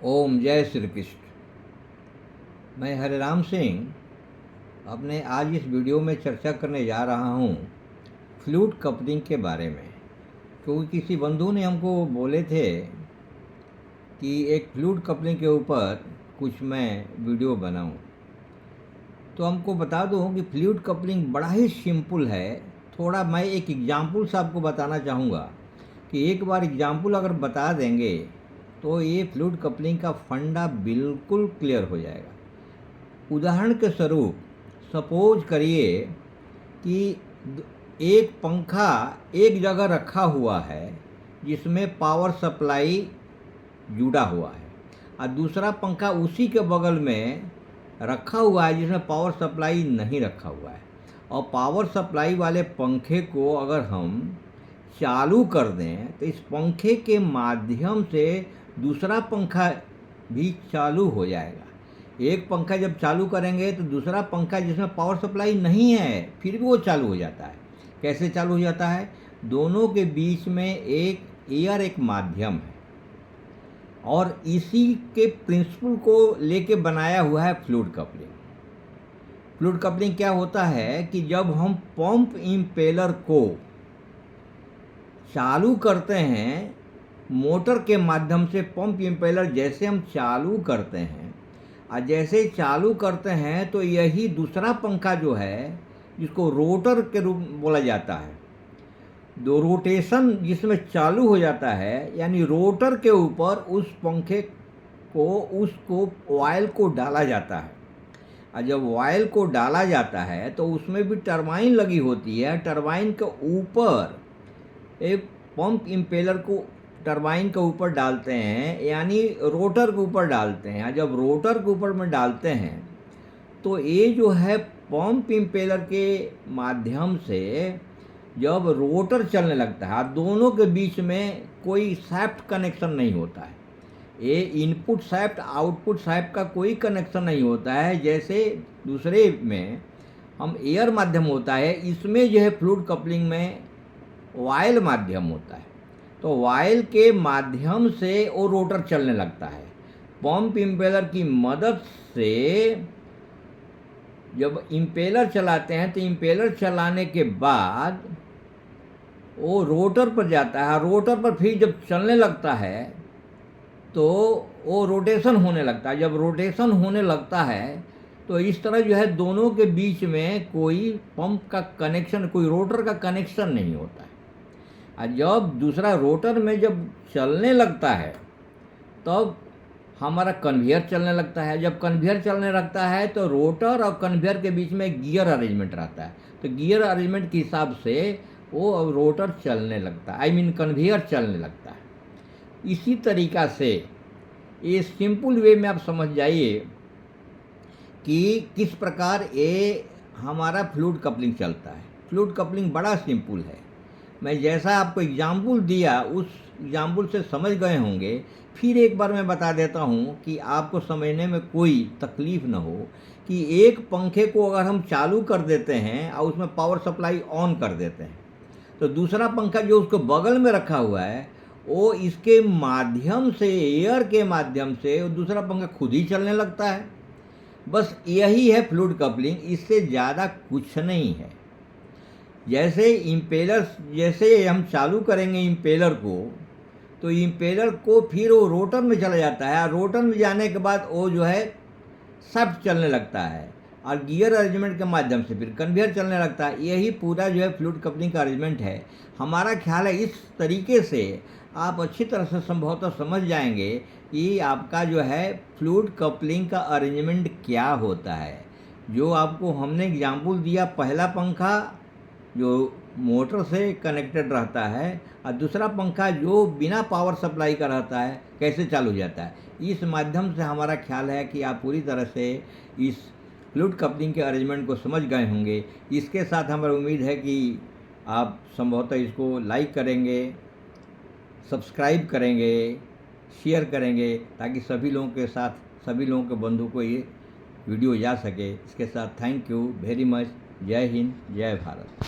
ओम जय श्री कृष्ण। मैं हरिराम सिंह अपने आज इस वीडियो में चर्चा करने जा रहा हूँ फ्लूट कपलिंग के बारे में। क्योंकि किसी बंधु ने हमको बोले थे कि एक फ्लूट कपलिंग के ऊपर कुछ मैं वीडियो बनाऊं, तो हमको बता दूं कि फ्लूट कपलिंग बड़ा ही सिंपल है। थोड़ा मैं एक एग्जाम्पल से आपको बताना चाहूँगा कि एक बार एग्जाम्पल अगर बता देंगे तो ये फ्लूट कपलिंग का फंडा बिल्कुल क्लियर हो जाएगा। उदाहरण के स्वरूप सपोज करिए कि एक पंखा एक जगह रखा हुआ है जिसमें पावर सप्लाई जुड़ा हुआ है, और दूसरा पंखा उसी के बगल में रखा हुआ है जिसमें पावर सप्लाई नहीं रखा हुआ है। और पावर सप्लाई वाले पंखे को अगर हम चालू कर दें तो इस पंखे के माध्यम से दूसरा पंखा भी चालू हो जाएगा। एक पंखा जब चालू करेंगे तो दूसरा पंखा जिसमें पावर सप्लाई नहीं है फिर भी वो चालू हो जाता है। कैसे चालू हो जाता है? दोनों के बीच में एक एयर एक माध्यम है, और इसी के प्रिंसिपल को लेके बनाया हुआ है फ्लूट कपलिंग। फ्लूट कपलिंग क्या होता है कि जब हम पंप इम्पेलर को चालू करते हैं मोटर के माध्यम से, पंप इम्पेलर जैसे हम चालू करते हैं और जैसे चालू करते हैं तो यही दूसरा पंखा जो है जिसको रोटर के रूप बोला जाता है, दो रोटेशन जिसमें चालू हो जाता है, यानी रोटर के ऊपर उस पंखे को उसको ऑयल को डाला जाता है। और जब ऑयल को डाला जाता है तो उसमें भी टरबाइन लगी होती है। टरबाइन के ऊपर एक पंप इम्पेलर को टरबाइन के ऊपर डालते हैं, यानी रोटर के ऊपर डालते हैं। और जब रोटर के ऊपर में डालते हैं तो ये जो है पंप इम्पेलर के माध्यम से जब रोटर चलने लगता है, दोनों के बीच में कोई शाफ्ट कनेक्शन नहीं होता है। ये इनपुट शाफ्ट आउटपुट शाफ्ट का कोई कनेक्शन नहीं होता है। जैसे दूसरे में हम एयर माध्यम होता है, इसमें जो है फ्लूट कपलिंग में वायल माध्यम होता है। तो वायल के माध्यम से वो रोटर चलने लगता है। पंप इम्पेलर की मदद से जब इम्पेलर चलाते हैं तो इम्पेलर चलाने के बाद वो रोटर पर जाता है। रोटर पर फिर जब चलने लगता है तो वो रोटेशन होने लगता है। जब रोटेशन होने लगता है तो इस तरह जो है दोनों के बीच में कोई पंप का कनेक्शन, कोई रोटर का कनेक्शन नहीं होता है। और जब दूसरा रोटर में जब चलने लगता है तब हमारा कन्वेयर चलने लगता है। जब कन्वेयर चलने लगता है तो रोटर और कन्वेयर के बीच में गियर अरेंजमेंट रहता है। तो गियर अरेंजमेंट के हिसाब से वो अब रोटर चलने लगता है, कन्वेयर चलने लगता है। इसी तरीक़ा से ये सिंपल वे में आप समझ जाइए कि किस प्रकार ये हमारा फ्लूट कपलिंग चलता है। फ्लूट कपलिंग बड़ा सिंपल है। मैं जैसा आपको एग्जाम्पल दिया उस एग्जाम्पल से समझ गए होंगे। फिर एक बार मैं बता देता हूँ कि आपको समझने में कोई तकलीफ़ न हो कि एक पंखे को अगर हम चालू कर देते हैं और उसमें पावर सप्लाई ऑन कर देते हैं तो दूसरा पंखा जो उसको बगल में रखा हुआ है वो इसके माध्यम से, एयर के माध्यम से, वो दूसरा पंखा खुद ही चलने लगता है। बस यही है फ्लूट कपलिंग, इससे ज़्यादा कुछ नहीं है। जैसे इम्पेलर, जैसे हम चालू करेंगे इम्पेलर को तो इम्पेलर को फिर वो रोटर में चला जाता है। और रोटर में जाने के बाद वो जो है शाफ्ट चलने लगता है और गियर अरेंजमेंट के माध्यम से फिर कन्वेयर चलने लगता है। यही पूरा जो है फ्लूट कपलिंग का अरेंजमेंट है। हमारा ख्याल है इस तरीके से आप अच्छी तरह से संभवतः समझ जाएंगे कि आपका जो है फ्लूट कपलिंग का अरेंजमेंट क्या होता है। जो आपको हमने एग्जाम्पल दिया, पहला पंखा जो मोटर से कनेक्टेड रहता है और दूसरा पंखा जो बिना पावर सप्लाई का रहता है, कैसे चालू हो जाता है। इस माध्यम से हमारा ख्याल है कि आप पूरी तरह से इस फ्लूट कपलिंग के अरेंजमेंट को समझ गए होंगे। इसके साथ हमारी उम्मीद है कि आप संभवतः इसको लाइक करेंगे, सब्सक्राइब करेंगे, शेयर करेंगे, ताकि सभी लोगों के साथ, सभी लोगों के बंधु को ये वीडियो जा सके। इसके साथ थैंक यू वेरी मच। जय हिंद, जय भारत।